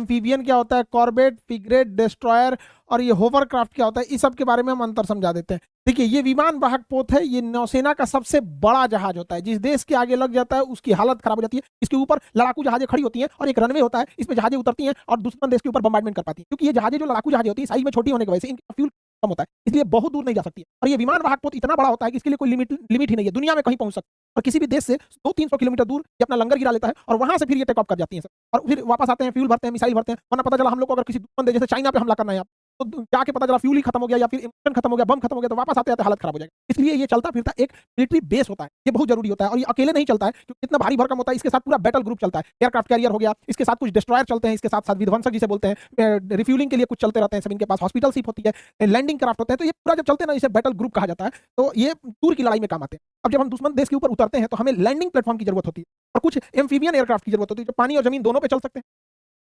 Amphibian क्या होता है, कॉर्बेट, फ्रिगेट, डिस्ट्रॉयर और ये होवरक्राफ्ट क्या होता है, इस सब के बारे में हम अंतर समझा देते हैं। देखिए ये विमान वाहक पोत है, ये नौसेना का सबसे बड़ा जहाज होता है। जिस देश के आगे लग जाता है उसकी हालत खराब हो जाती है। इसके ऊपर लड़ाकू जहाजें खड़ी होती हैं और एक रनवे होता है, इस पे जहाजें उतरती हैं और दुश्मन देश के ऊपर बम्बार्डमेंट कर पाती हैं। क्योंकि ये जहाजें जो लड़ाकू जहाजें होती है साइज में छोटी होने की वजह से इनका फ्यूल कम होता है, इसलिए बहुत दूर नहीं जा सकती है। और ये विमान वाहक पोत इतना बड़ा होता है कि इसके लिए कोई लिमिट ही नहीं है, दुनिया में कहीं पहुंच सकता है। और किसी भी देश से 200-300 किलोमीटर दूर ये अपना लंगर गिरा लेता है और वहां से फिर ये टेक ऑफ कर जाती है सब। और फिर वापस आते हैं, फ्यूल भरते हैं, मिसाइल भरते हैं। वरना पता चला हम लोग को अगर किसी दुश्मन देश जैसे चाइना पे हमला करना है तो जाके पता चला फ्यूल ही खत्म हो गया या फिर इमिशन खत्म हो गया, बम खत्म हो गया, तो वापस आते आते हालत खराब हो जाएगा। इसलिए ये चलता फिरता एक मिलिट्री बेस होता है, ये बहुत जरूरी होता है। और ये अकेले नहीं चलता है क्योंकि इतना भारी भरकम होता है, इसके साथ पूरा बैटल ग्रुप चलता है। एयरक्राफ्ट कैरियर हो गया, इसके साथ कुछ डिस्ट्रॉयर चलते हैं, इसके साथ साथ विध्वंसक जिसे बोलते हैं, रिफ्यूलिंग के लिए कुछ चलते रहते हैं सब, इनके पास हॉस्पिटल शिप होती है, लैंडिंग क्राफ्ट होते हैं। तो ये पूरा जब चलते हैं ना, इसे बैटल ग्रुप कहा जाता है। तो ये दूर की लड़ाई में काम आते हैं। अब जब हम दुश्मन देश के ऊपर उतरते हैं तो हमें लैंडिंग प्लेटफॉर्म की जरूरत होती है और कुछ एम्फीबियन एयरक्राफ्ट की जरूरत होती है जो पानी और जमीन दोनों पे चल सकते हैं।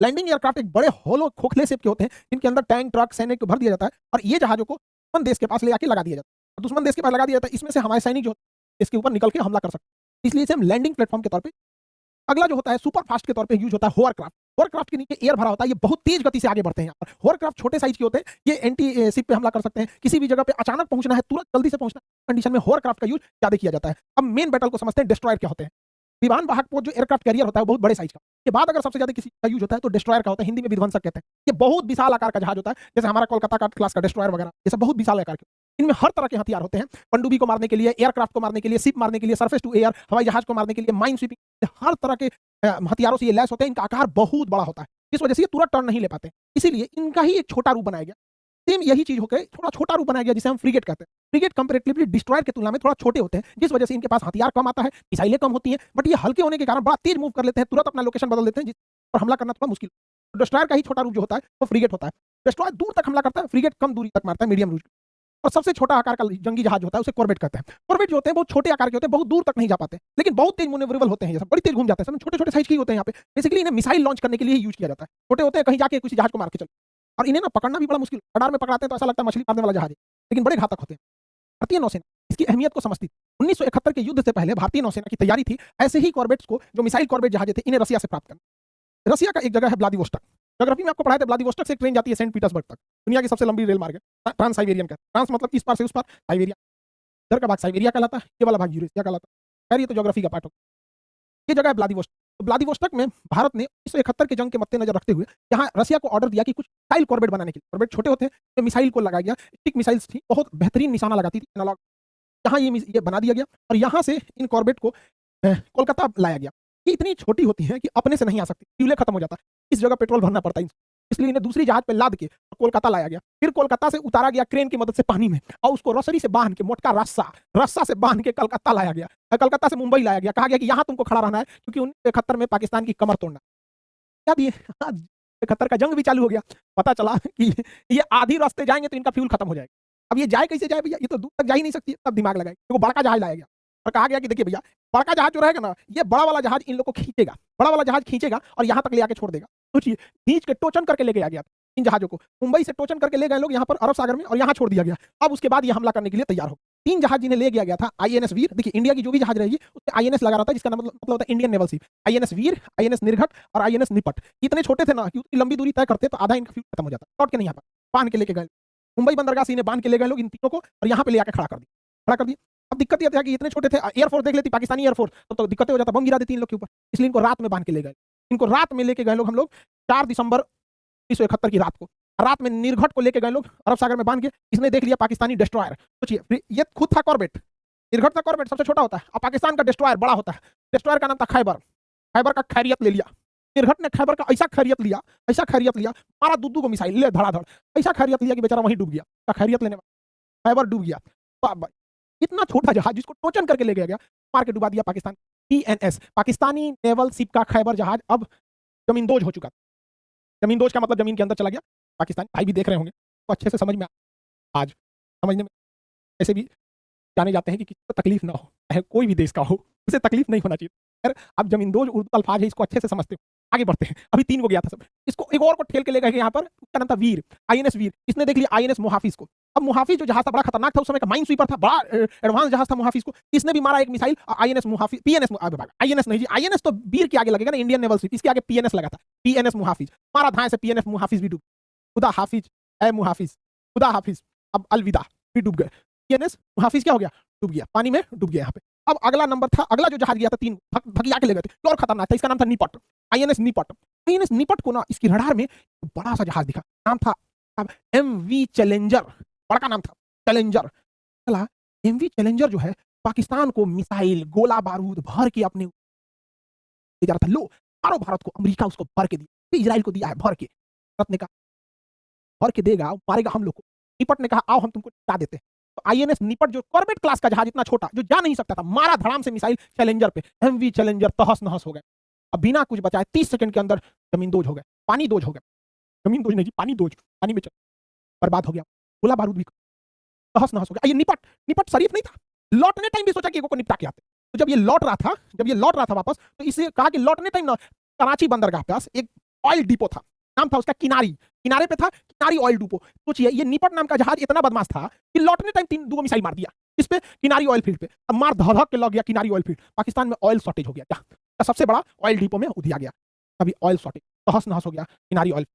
लैंडिंग एयरक्राफ्ट एक बड़े होलो खोखले शेप के होते हैं जिनके अंदर टैंक, ट्रक, सैनिक भर दिया जाता है और ये जहाजों को दुश्मन देश के पास ले आके लगा दिया जाता है। दुश्मन देश के पास लगा दिया जाता है, इसमें से हमारे सैनिक जो इसके ऊपर निकल के हमला कर सकते हैं। इसलिए इसे हम लैंडिंग प्लेटफॉर्म के तौर पे, अगला जो होता है सुपर फास्ट के तौर पे यूज होता है होवरक्राफ्ट। होवरक्राफ्ट के नीचे एयर भरा होता है, ये बहुत तेज गति से आगे बढ़ते हैं। यहाँ पर होवरक्राफ्ट छोटे साइज के होते हैं, ये एंटी शिप पे हमला कर सकते हैं। किसी भी जगह पे अचानक पहुंचना है, तुरंत जल्दी से पहुंचना कंडीशन में होवरक्राफ्ट का यूज ज्यादा किया जाता है। अब मेन बैटल को समझते हैं, डिस्ट्रॉयर क्या होते हैं। विमान वाहक पोत जो एयरक्राफ्ट कैरियर होता है बहुत बड़े साइज का, के बाद अगर सबसे ज्यादा किसी का यूज होता है तो डिस्ट्रॉयर का होता है, हिंदी में विध्वंसक कहते हैं। ये बहुत विशाल आकार का जहाज होता है, जैसे हमारा कोलकाता का क्लास का डिस्ट्रॉयर वगैरह, ये सब बहुत विशाल आकार के। इनमें हर तरह के हथियार होते हैं, पनडुब्बी को मारने के लिए, एयरक्राफ्ट को मारने के लिए, शिप मारने के लिए, सरफेस टू एयर हवाई जहाज को मारने के लिए, माइन स्वीपिंग, हर तरह के हथियारों से ये लैस होते हैं। इनका आकार बहुत बड़ा होता है, इस वजह से ये तुरंत टर्न नहीं ले पाते, इसीलिए इनका ही एक छोटा रूप बनाया गया। सेम यही चीज होकर थोड़ा छोटा रूप बनाया गया जिसे हम फ्रिगेट कहते हैं। फ्रिगेट कंपैरेटिवली डिस्ट्रॉयर की तुलना में थोड़ा छोटे होते हैं, जिस वजह से इनके पास हथियार कम आता है, मिसाइलें कम होती हैं, बट ये हल्के होने के कारण बड़ा तेज मूव कर लेते हैं, तुरंत अपना लोकेशन बदल देते हैं, जिस पर हमला करना थोड़ा मुश्किल। डिस्ट्रॉयर का ही छोटा रूप जो होता है वो फ्रिगेट होता है। डिस्ट्रॉयर दूर तक हमला करता है, फ्रिगेट कम दूरी तक मारता है, मीडियम रूट। और सबसे छोटा आकार का जंगी जहाज होता है उसे कॉर्बेट कहते हैं। कॉर्बेट जो होते हैं बहुत छोटे आकार के होते हैं, बहुत दूर तक नहीं जा पाते, लेकिन बहुत तेज मैन्यूवरेबल होते हैं। ये सब बड़ी तेज घूम जाते हैं, सब छोटे छोटे साइज के होते हैं। यहाँ पे बेसिकली इन्हें मिसाइल लॉन्च करने के लिए यूज किया जाता है। छोटे होते हैं, कहीं जाके किसी जहाज को मार के चले। और इन्हें ना पकड़ना भी बड़ा मुश्किल, रडार में पकड़ाते हैं तो ऐसा लगता है मछली मारने वाला जहाज है, लेकिन बड़े घातक होते हैं। भारतीय नौसेना इसकी अहमियत को समझती थी। 1971 के युद्ध से पहले भारतीय नौसेना की तैयारी थी ऐसे ही कॉर्बेट्स को, जो मिसाइल कॉर्बेट जहाज थे, इन्हें रसिया से प्राप्त करना। रसिया का एक जगह है व्लादिवोस्टोक। ज्योग्राफी में आपको पढ़ाया था, व्लादिवोस्टोक से ट्रेन जाती है सेंट पीटर्सबर्ग तक, दुनिया की सबसे लंबी रेल मार्ग है, ट्रांस साइबेरियन का। ट्रांस मतलब इस पार से उस पार, साइबेरिया इधर का भाग साइबेरिया कहलाता है, ये वाला भाग यूरेशिया कहलाता है। खैर ये तो ज्योग्राफी का पार्ट हो। ये जगह है व्लादिवोस्टोक। तो व्लादिवोस्टोक में भारत ने 1971 के जंग के मद्देनजर रखते हुए यहाँ रसिया को ऑर्डर दिया कि कुछ मिसाइल कॉर्बेट बनाने के लिए। कॉर्बेट छोटे होते हैं, तो मिसाइल को लगाया गया, स्टिक मिसाइल्स थी, बहुत बेहतरीन निशाना लगाती थी, एनालॉग। यहाँ ये बना दिया गया और यहाँ से इन कॉर्बेट को कोलकाता लाया गया। ये इतनी छोटी होती है कि अपने से नहीं आ सकती, फ्यूल खत्म हो जाता है, इस जगह पेट्रोल भरना पड़ता है, इसलिए इन्हें दूसरी जहाज पे लाद के कोलकाता लाया गया। फिर कोलकाता से उतारा गया क्रेन की मदद से पानी में और उसको रसरी से बांध के, मोटका रस्सा से बांध के कलकत्ता लाया गया। कलकत्ता से मुंबई लाया गया, कहा गया कि यहाँ तुमको खड़ा रहना है क्योंकि 1971 में पाकिस्तान की कमर तोड़ना। क्या दिए 71 का जंग भी चालू हो गया। पता चला कि ये आधी रास्ते जाएंगे तो इनका फ्यूल खत्म हो जाएगा। अब ये जाए कैसे जाए भैया, ये तो दूर तक जा ही नहीं सकती। तब दिमाग लगाए, तो बड़ा जहाज लाया गया और कहा गया कि देखिए भैया, बड़ा जहाज जो रहेगा ना, ये बड़ा वाला जहाज इन लोग को खींचेगा, बड़ा वाला जहाज खींचेगा और यहाँ तक ले आके छोड़ देगा। सोचिए, खींच के टोचन करके लेके आ गया इन जहाजों को, मुंबई से टोचन करके ले गए लोग यहाँ पर अरब सागर में और यहाँ छोड़ दिया गया। अब उसके बाद ये हमला करने के लिए तैयार हो। 3 जहाज जिन्हें ले गया था, आईएनएस वीर, देखिए इंडिया की जो भी जहाज रहेगी उसमें आईएनएस लगा रहता है, जिसका मतलब होता है इंडियन नेवल शिप। आईएनएस वीर, आईएनएस निर्घट और आईएनएस निपट। इतने छोटे थे ना कि उतनी लंबी दूरी तय करते तो आधा इनका फ्यूल खत्म हो जाता, लौट के नहीं आता, बांध के लेके गए। मुंबई बंदरगाह से इन्हें बांध के ले गए लोग इन तीनों को और यहाँ पे ले आकर खड़ा कर दिया। अब दिक्कत यह था कि इतने छोटे थे, एयरफोर्स देख लेती, पाकिस्तानी एयरफोर्स, तो दिक्कतें हो जाता, बम गिरा देती इन लोग के ऊपर, इसलिए इनको रात में बांध के ले गए। इनको रात में लेके गए लोग हम लोग 4 दिसंबर 1971 की रात को। रात में निर्घट को लेके गए लोग अरब सागर में बांध के। इसने देख लिया पाकिस्तानी डिस्ट्रॉयर। सोचिए, ये खुद था कॉर्बेट, निर्घट था कॉर्बेट, सबसे छोटा होता है, और पाकिस्तान का डिस्ट्रॉयर बड़ा होता है। डिस्ट्रॉयर का नाम था खैबर। खैबर का खैरियत ले लिया निर्घट ने, खैबर का ऐसा खैरियत लिया, ऐसा खैरियत लिया, मारा दूध को मिसाइल ले धड़ाधड़, ऐसा खैरियत लिया कि बेचारा वहीं डूब गया। खैरियत लेने वाला खैबर डूब गया। इतना छोटा जहाज जिसको टोचन करके ले गया, मार के डुबा दिया Pakistan. PNS Pakistani naval ship का खैबर जहाज अब जमींदोज हो चुका। जमींदोज का मतलब जमीन के अंदर चला गया। पाकिस्तानी भाई भी देख रहे होंगे तो अच्छे से समझ में आज समझने में ऐसे भी जाने जाते हैं कि किसी को तकलीफ ना हो, चाहे कोई भी देश का हो, उसे तकलीफ नहीं होना चाहिए। अब जमींदोज उर्दू अल्फाज है, इसको अच्छे से समझते हो। आगे बढ़ते हैं, अभी 3 को गया था सब, इसको एक और को ठेल के ले गए यहाँ पर, उसका नाम था वीर, आईएनएस वीर। इसने देख लिया आईएनएस मुहाफिज को। अब मुहाफिज जो जहाज था बड़ा खतरनाक था, उस समय का माइन स्वीपर था, बड़ा एडवांस जहाज था मुहाफिज को। इसने भी मारा एक मिसाइल आईएनएस मुहाफिज, पीएनएस, आईएनएस नहीं जी, आईएनएस तो वीर के आगे लगेगा ना, इंडियन नेवल शिप, इसके आगे पीएनएस लगा था, पीएनएस मुहाफिज मारा धाए से, पीएनएस मुहाफिज भी डूब, खुदा हाफिज ए मुहाफिज, खुदा हाफिज, अब अलविदा, भी डूब गए। पीएनएस मुहाफिज क्या हो गया, डूब गया, पानी में डूब गया यहाँ पे। अब अगला नंबर था, अगला जो जहाज गया था 3 भगिया के ले गए थे, और खतरनाक था, इसका नाम था निपट, आईएनएस निपट। आईएनएस निपट को ना इसकी रडार में बड़ा सा जहाज दिखा, नाम था एमवी चैलेंजर, बड़ा नाम था चैलेंजर। चला एमवी चैलेंजर जो है पाकिस्तान को मिसाइल गोला बारूद भर के अपने जा रहा था, लो मारो भारत को, अमेरिका उसको भर के दिया, इजराइल को दिया है भर के, भारत ने कहा भर के देगा, मारेगा हम लोग को। निपट ने कहा आओ हम तुमको टिका देते हैं। तो आईएनएस निपट जो कॉर्बेट क्लास का जहाज, इतना छोटा जो जा नहीं सकता था, मारा धड़ाम से मिसाइल चैलेंजर पे, एमवी चैलेंजर तहस नहस हो गए। अब बिना कुछ बचाए 30 सेकंड के अंदर जमीन दोज हो गए, पानी दोज हो गया, जमीन दोज नहीं जी, पानी दोज, पानी में चल बर्बाद हो गया, गोला बारूद भी तहस नहस हो गया। ये निपट, निपट शरीफ नहीं था, लौटने टाइम भी सोचा कि को निपटा के आते। तो जब ये लौट रहा था वापस, तो इसे कहा कि लौटने टाइम ना कराची बंदरगाह के पास एक ऑयल डिपो था, नाम था उसका किनारी, किनारे पे था किनारी ऑयल डिपो। सोचिए ये निपट नाम का जहाज इतना बदमाश था कि लौटने टाइम 2 मिसाइल मार दिया इस पे, किनारी ऑयल फील्ड पे। अब मार धधक के लग गया किनारी ऑयल फील्ड, पाकिस्तान में ऑयल शॉर्टेज हो गया, क्या सबसे बड़ा ऑयल डिपो में उधिया गया, अभी ऑयल शॉर्टेज, तहस नहस हो गया किनारी ऑयल,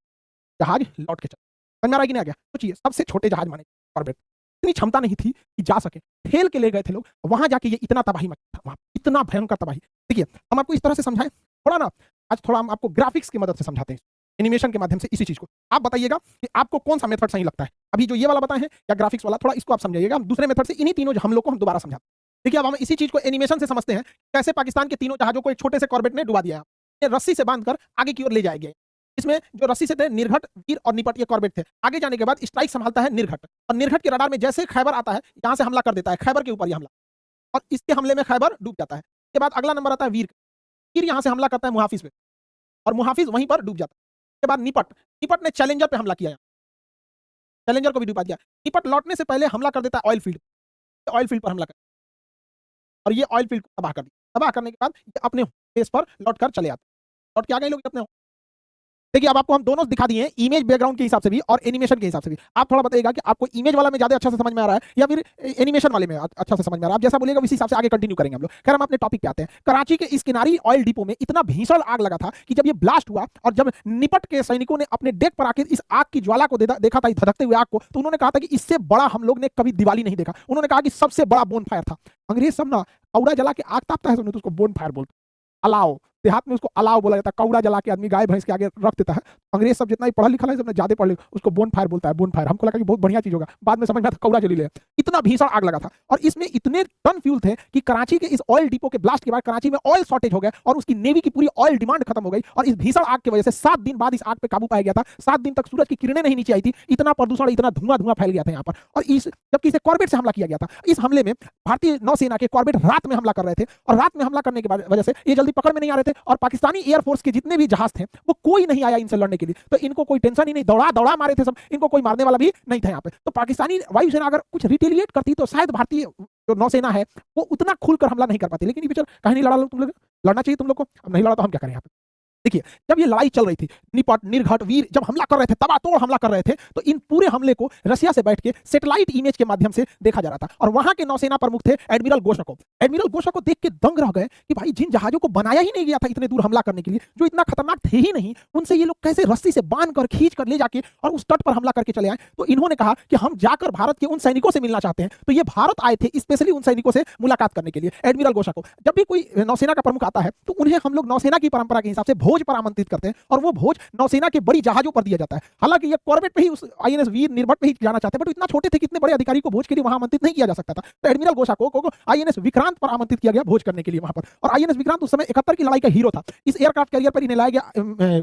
जहाज लौट के चला, समझ में आ रहा है कि नहीं आ गया। सोचिए सबसे छोटे जहाज माने कॉर्बेट, इतनी क्षमता नहीं थी कि जा सके, ठेल के ले गए थे लोग, वहां जाके ये इतना तबाही मचा था, वहां इतना भयंकर तबाही। देखिए हम आपको इस तरह से समझाएं, थोड़ा ना आज थोड़ा हम आपको ग्राफिक्स की मदद से समझाते हैं, एनिमेशन के माध्यम से इसी चीज को। आप बताइएगा कि आपको कौन सा मेथड सही लगता है, अभी जो ये वाला बताए हैं या ग्राफिक्स वाला, थोड़ा इसको आप समझाइएगा। हम दूसरे मेथड से इन्हीं तीनों हम लोग को हम दोबारा समझाते हैं। देखिए अब हम इसी चीज को एनिमेशन से समझते हैं, कैसे पाकिस्तान के तीनों जहाजों को एक छोटे से कॉर्बेट ने डुबा दिया, ये रस्सी से बांधकर आगे की ओर ले जाएंगे। इसमें जो रस्सी से थे निर्घट, वीर और निपट, ये कॉर्बेट थे। आगे जाने के बाद स्ट्राइक संभालता है निर्घट, और निर्घट के रडार में जैसे खैबर आता है यहां से हमला कर देता है, खैबर के ऊपर ये हमला, और इसके हमले में खैबर डूब जाता है। इसके बाद अगला नंबर आता है वीर, वीर यहां से हमला करता है मुहाफिज पे, और मुहाफिज वहीं पर डूब जाता है। इसके बाद निपट, निपट ने चैलेंजर पे हमला किया, चैलेंजर को भी डुबा दिया। निपट लौटने से पहले हमला कर देता है ऑयल फील्ड, ऑयल फील्ड पर हमला कर, और ये ऑयल फील्ड को तबाह कर दिया। तबाह करने के बाद अपने बेस पर लौट कर चले आते, लौट के आ गए लोग अपने। देखिए अब आपको हम दोनों दिखा दिए हैं, इमेज बैकग्राउंड के हिसाब से भी और एनिमेशन के हिसाब से भी। आप थोड़ा बताइएगा कि आपको इमेज वाला में ज्यादा अच्छा से समझ में आ रहा है या फिर एनिमेशन वाले में अच्छा से समझ में आ रहा है। आप जैसा बोलिएगा उसी हिसाब से आगे कंटिन्यू करेंगे हम लोग। खैर हम अपने टॉपिक पे आते हैं। कराची के इस किनारी ऑयल डिपो में इतना भीषण आग लगा था कि जब ये ब्लास्ट हुआ और जब निपट के सैनिकों ने अपने डेक पर आकर इस आग की ज्वाला को देखा था, धधकते हुए आग को, तो उन्होंने कहा था कि इससे बड़ा हम लोग ने कभी दिवाली नहीं देखा। उन्होंने कहा कि सबसे बड़ा बोन फायर था। अंग्रेज सब ना कौड़ा जला के आग तापता है, तो उसको बोन फायर बोलते, अलाव, देहात में उसको अलाव बोला जाता है। कौड़ा जला के आदमी गाय भैंस के आगे रख देता है। अंग्रेज सब जितना ही पढ़ा लिखा है, सबने ज्यादा पढ़ लिखा, उसको बोन फायर बोलता है, बोन फायर। हमको लगा कि बहुत बढ़िया चीज होगा, बाद में समझ में आता कौड़ा जली ले। इतना भीषण आग लगा था और इसमें इतने टन फ्यूल थे कि कराची के इस ऑयल डिपो के ब्लास्ट के बाद कराची में ऑयल शॉर्टेज हो गया और उसकी नेवी की पूरी ऑयल डिमांड खत्म हो गई। और इस भीषण आग की वजह से 7 दिन बाद इस आग पे काबू पाया गया था। 7 दिन तक सूरज की किरणें नहीं नीचे आई थी, इतना प्रदूषण, इतना धुआं फैल गया था यहाँ पर। और इस जबकि इसे कॉर्बेट से हमला किया गया था, इस हमले में भारतीय नौसेना के कॉर्बेट रात में हमला कर रहे थे और रात में हमला करने की वजह से ये जल्दी पकड़ में नहीं आ रहे थे और पाकिस्तानी एयरफोर्स के जितने भी जहाज थे वो कोई नहीं आया इनसे लड़ने के लिए। तो इनको कोई टेंशन ही नहीं, दौड़ा मारे थे सब, इनको कोई मारने वाला भी नहीं था यहाँ पे। तो पाकिस्तानी वायुसेना अगर कुछ रिटेलिएट करती तो शायद भारतीय जो नौसेना है वो उतना खुलकर हमला नहीं कर पाती। लेकिन ये कहीं नहीं लड़ा लोग, तुम लोग लड़ना चाहिए तुम लोग को, अब नहीं लड़ा तो हम क्या करें यहाँ पे। देखिए जब ये लड़ाई चल रही थी, निपट, निर्घट, वीर जब हमला कर रहे थे, तबातोड़ हमला कर रहे थे, तो इन पूरे हमले को रशिया से बैठ के सैटेलाइट इमेज के माध्यम से देखा जा रहा था। और वहां के नौसेना प्रमुख थे एडमिरल गोशाकोव। एडमिरल गोशाकोव देख के दंग रह गए कि भाई जिन जहाजों को बनाया ही नहीं गया था इतने दूर हमला करने के लिए, जो इतना खतरनाक थे ही नहीं, उनसे ये लोग कैसे रस्सी से बांध कर खींच कर ले जाके और उस तट पर हमला करके चले आए। तो इन्होंने कहा कि हम जाकर भारत के उन सैनिकों से मिलना चाहते हैं। तो ये भारत आए थे स्पेशली उन सैनिकों से मुलाकात करने के लिए। एडमिरल गोशाकोव, जब भी कोई नौसेना का प्रमुख आता है तो उन्हें हम लोग नौसेना की परंपरा के हिसाब से भोज पर आमंत्रित करते हैं और वो भोज नौसेना के बड़ी जहाजों पर दिया जाता है। हालांकि ये कॉर्बेट पे ही, उस आईएनएस वीर, निर्भट पे ही जाना चाहते हैं, बट इतना छोटे थे कि इतने बड़े अधिकारी को भोज के लिए वहां आमंत्रित नहीं किया जा सकता था। तो एडमिरल गोशाकोव को आईएनएस विक्रांत पर आमंत्रित किया गया भोज करने के लिए वहां पर। और आईएनएस विक्रांत उस समय 71 की लड़ाई का हीरो था। इस एयरक्राफ्ट कैरियर पर इन्हें लाया गया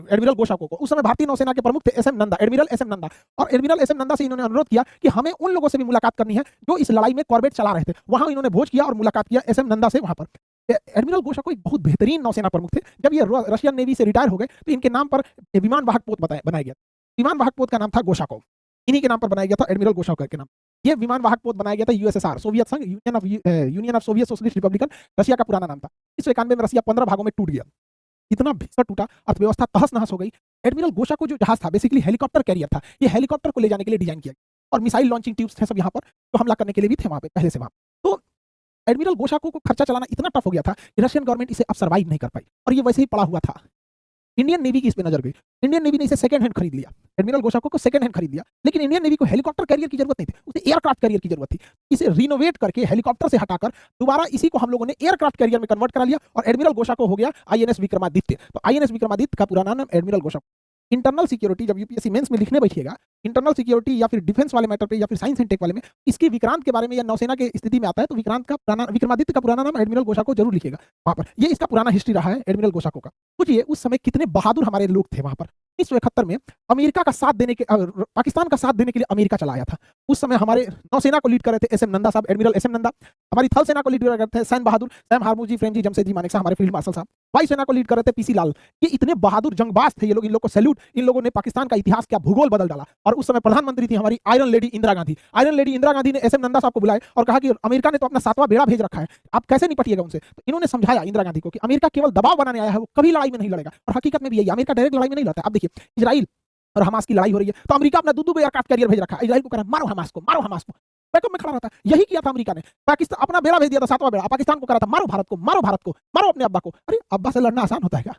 एडमिरल गोशाकोव को। उस समय भारतीय नौसेना के प्रमुख थे SM Nanda, admiral SM Nanda. और एडमिरल एसएम नंदा से इन्होंने अनुरोध किया कि हमें उन लोगों से भी मुलाकात करनी है जो इस लड़ाई में कॉर्बेट चला रहे थे। वहां इन्होंने भोज किया और मुलाकात किया एसएम नंदा से वहां पर। एडमिरल गोशाकोव एक बहुत बेहतरीन नौसेना प्रमुख थे। जब ये रशियन नेवी से रिटायर हो गए तो इनके नाम पर विमान वाहक पोत बनाया गया। विमान वाहक पोत का नाम था गोशाकोव, इन्हीं के नाम पर बनाया गया था, एडमिरल गोशाकोव के नाम। ये विमान वाहक पोत बनाया गया था यूएसएसआर, सोवियत संघ, union of Soviet socialist Republican, Russia का पुराना नाम था। 1991 में रशिया 15 भागों में टूट गया। इतना भीषण टूटा, अर्थव्यवस्था तहस नहस हो गई। एडमिरल गोशा को जो जहाज था बेसिकली हेलीकॉप्टर कैरियर था, ये हेलीकॉप्टर को ले जाने के लिए डिजाइन किया गया और मिसाइल लॉन्चिंग ट्यूब्स थे सब यहाँ पर, तो हमला करने के लिए भी थे वहाँ पे पहले से वहाँ। तो एडमिरल गोशा को खर्चा चलाना इतना टफ हो गया था कि रशियन गवर्नमेंट इसे अब सर्वाइव नहीं कर पाई और ये वैसे ही पड़ा हुआ था। इंडियन नेवी की इस पे नजर गई, इंडियन नेवी ने इसे सेकंड हैंड खरीद लिया, एडमिरल गोशाको को सेकंड हैंड खरीद लिया। लेकिन इंडियन नेवी को हेलीकॉप्टर कैरियर की जरूरत नहीं थी, उसे एयरक्राफ्ट कैरियर की जरूरत थी। इसे रिनोवेट करके हेलीकॉप्टर से हटाकर दोबारा इसी को हम लोगों ने एयरक्राफ्ट कैरियर में कन्वर्ट करा लिया और एडमिरल गोशाको हो गया आईएनएस विक्रमादित्य। तो आईएनएस विक्रमादित्य का पुराना नाम एडमिरल गोशाको। इंटरनल सिक्योरिटी जब यूपीएससी मेंस में लिखने बैठिएगा, इंटरनल सिक्योरिटी या फिर डिफेंस वाले मैटर पे या फिर साइंस एंड टेक वाले में इसकी विक्रांत के बारे में या नौसेना के स्थिति में आता है तो विक्रांत का पुराना विक्रमादित्य का पुराना नाम एडमिरल गोशाको जरूर लिखिएगा वहां पर। ये इसका पुराना हिस्ट्री रहा है एडमिरल गोशाको का। सोचिए उस समय कितने बहादुर हमारे लोग थे वहां पर। 1971 में अमेरिका का साथ देने के पाकिस्तान का साथ देने के लिए अमेरिका चला आया था। उस समय हमारे नौसेना को लीड कर रहे थे एसएम नंदा साहब, एडमिरल एसएम नंदा। हमारी थल सेना को लीड कर रहे थे सैम बहादुर, सैम हारमूजी, फ्रेमजी, जमशेदजी मानेकशॉ, हमारे फील्ड मार्शल साहब। वायु सेना को लीड कर रहे थे पीसी लाल। ये इतने बहादुर जंगबाज थे ये लोग, इन लोग को सैल्यूट। इन लोगों ने पाकिस्तान का इतिहास क्या भूगोल बदल डाला। और उस समय प्रधानमंत्री थी हमारी iron lady Indira Gandhi. Iron lady Indira Gandhi ने एसएम नंदा साहब को बुलाया और कहा कि अमेरिका ने तो अपना 7वां बेड़ा भेज रखा है, आप कैसे निपटिएगा उनसे। तो इन्होंने समझाया इंदिरा गांधी को कि अमेरिका केवल दबाव बनाने आया है, वो कभी लड़ाई में नहीं लड़ेगा। और हकीकत में भी यही, अमेरिका डायरेक्ट लड़ाई में नहीं लड़ता। अब देखिए इजराइल और हमास की लड़ाई हो रही है तो अमेरिका अपना दूध एयरक्राफ्ट कैरियर भेज रखा है, इजराइल को कह रहा है मारो हमास को, मारो हमास को। बैकअप में खड़ा रहता है। यही किया था अमेरिका ने, पाकिस्तान अपना बेड़ा भेज दिया था 7वां बेड़ा, पाकिस्तान को कहा था मारो भारत को, मारो भारत को, मारो अपने अब्बा को। अरे अब्बा से लड़ना आसान होता है क्या?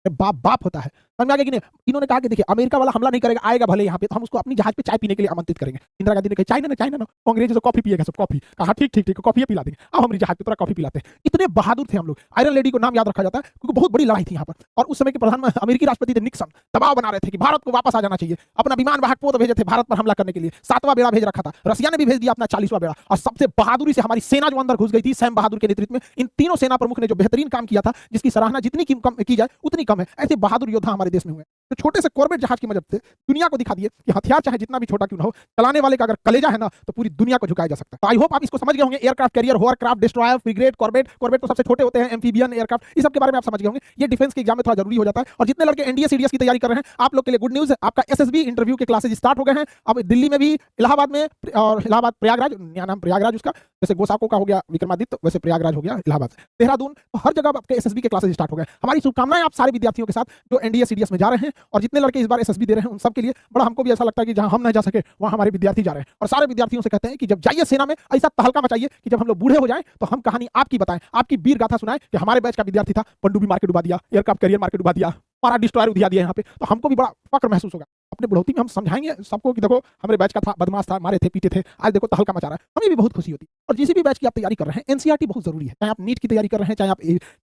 बाप बाप होता है। समझ में आ गया कि नहीं? इन्होंने कहा कि देखिए अमेरिका वाला हमला नहीं करेगा, आएगा भले यहाँ पे तो हम उसको अपनी जहाज पे चाय पीने के लिए आमंत्रित करेंगे। इंदिरा गांधी ने कहा चाइना ना कांग्रेस जो कॉफी पिएगा सब कॉफी। कहा ठीक ठीक ठीक कॉफी पिला देंगे, अब हमारी जहाज पे थोड़ा कॉफी पिलाते हैं। इतने बहादुर थे हम लोग। आयरन लेडी को नाम याद रखा जाता है क्योंकि बहुत बड़ी लड़ाई थी यहाँ पर। और उस समय के प्रधानमंत्री अमेरिकी राष्ट्रपति थे निक्सन, दबाव बना रहे थे कि भारत को वापस आ जाना चाहिए। अपना विमान वाहक पोत भेजे थे भारत पर हमला करने के लिए, 7वां बेड़ा भेज रखा था। रसिया ने भी भेज दिया अपना 40वां बेड़ा। और सबसे बहादुरी से हमारी सेना जो अंदर घुस गई थी सैम बहादुर के नेतृत्व में, इन तीनों सेना प्रमुख ने जो बेहतरीन काम किया था, जिसकी सराहना जितनी की जाए उतनी कम है। ऐसे बहादुर योद्धा हमारे देश में हुए। तो छोटे से कॉर्बेट जहाज की मदद से दुनिया को दिखा दिए कि हथियार चाहे जितना भी छोटा क्यों ना हो, चलाने वाले का अगर कलेजा है ना तो पूरी दुनिया को झुकाया जा सकता है। तो आई होप आप इसको समझ गए होंगे। Aircraft carrier, hovercraft, destroyer, frigate, Corbett. Corbett तो सबसे छोटे होते हैं, एम्फीबियन एयरक्राफ्ट, इस सब के बारे में आप समझ गए होंगे। ये डिफेंस के एग्जाम में थोड़ा जरूरी हो जाता है। और जितने लड़के एनडीए सीडीएस की तैयारी कर रहे हैं आप लोग के लिए गुड न्यूज है, आपका एसएसबी इंटरव्यू के क्लासेज स्टार्ट हो गए हैं। अब दिल्ली में भी, इलाहाबाद में, और इलाहाबाद प्रयागराज, नया नाम प्रयागराज उसका, जैसे गोसाको का हो गया विक्रमादित्य वैसे प्रयागराज हो गया इलाहाबाद, देहरादून, तो हर जगह आपके एसएसबी के क्लासेज स्टार्ट हो गए। हमारी शुभकामनाएं आप सारे विद्यार्थियों के साथ जो एनडीए सीडीएस में जा रहे हैं और जितने लड़के इस बार एसएसबी दे रहे हैं उन सब के लिए बड़ा हमको भी ऐसा लगता है कि जहां हम नहीं जा सके वहां हमारे विद्यार्थी जा रहे हैं। और सारे विद्यार्थियों से कहते हैं कि जब जाइए सेना में ऐसा तहलका मचाइए कि जब हम लोग बूढ़े हो जाएं तो हम कहानी आपकी बताएं, आपकी वीर गाथा सुनाएं कि हमारे बैच का विद्यार्थी था, पनडुब्बी मार के डुबा दिया, एयरक्राफ्ट कैरियर मार के डुबा दिया, हमारा डिस्ट्रॉयर दिया यहाँ पे, तो हमको भी बड़ा फक्र महसूस होगा। अपने बुढ़ौती में हम समझाएंगे सबको कि देखो हमारे बैच का था, बदमाश था, मारे थे, पीटे थे, आज देखो तहलका मचा रहा है। हमें भी बहुत खुशी होती है। और जिस भी बैच की आप तैयारी कर रहे हैं एनसीईआरटी बहुत जरूरी है। चाहे आप नीट की तैयारी कर रहे हैं, चाहे आप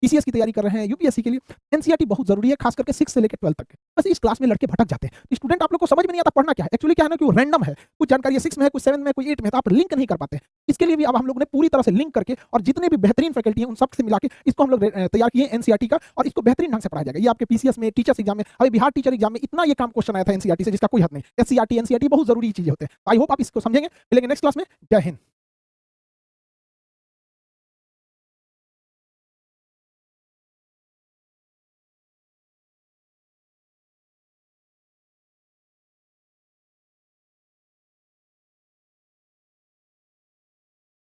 पीसीएस की तैयारी कर रहे हैं, यूपीएससी के लिए एनसीईआरटी बहुत जरूरी है, खास करके 6 से लेकर 12 तक। बस इस क्लास में लड़के भटक जाते हैं। स्टूडेंट आप लोग को समझ में नहीं आता पढ़ना क्या है। एक्चुअली क्या है ना कि वो रैंडम है, कुछ जानकारी 6 में है, कुछ 7 में, कोई 8 में, तो आप लिंक नहीं कर पाते। इसके लिए भी अब हम लोग ने पूरी तरह से लिंक करके और जितने भी बेहतरीन फैकल्टी हैं उन सब से मिला के इसको हम लोग तैयार किए एनसीईआरटी का, और इसको बेहतरीन ढंग से पढ़ाया जाएगा। ये आपके पीसीएस में, टीचर्स एग्जाम में, अभी बिहार टीचर एग्जाम में इतना ये काम क्वेश्चन आया था एनसीईआरटी से जिसका कोई हद नहीं। एससीईआरटी, एनसीईआरटी बहुत जरूरी चीजें होते हैं। आई होप आप इसको समझेंगे। मिलेंगे नेक्स्ट क्लास में। जय हिंद।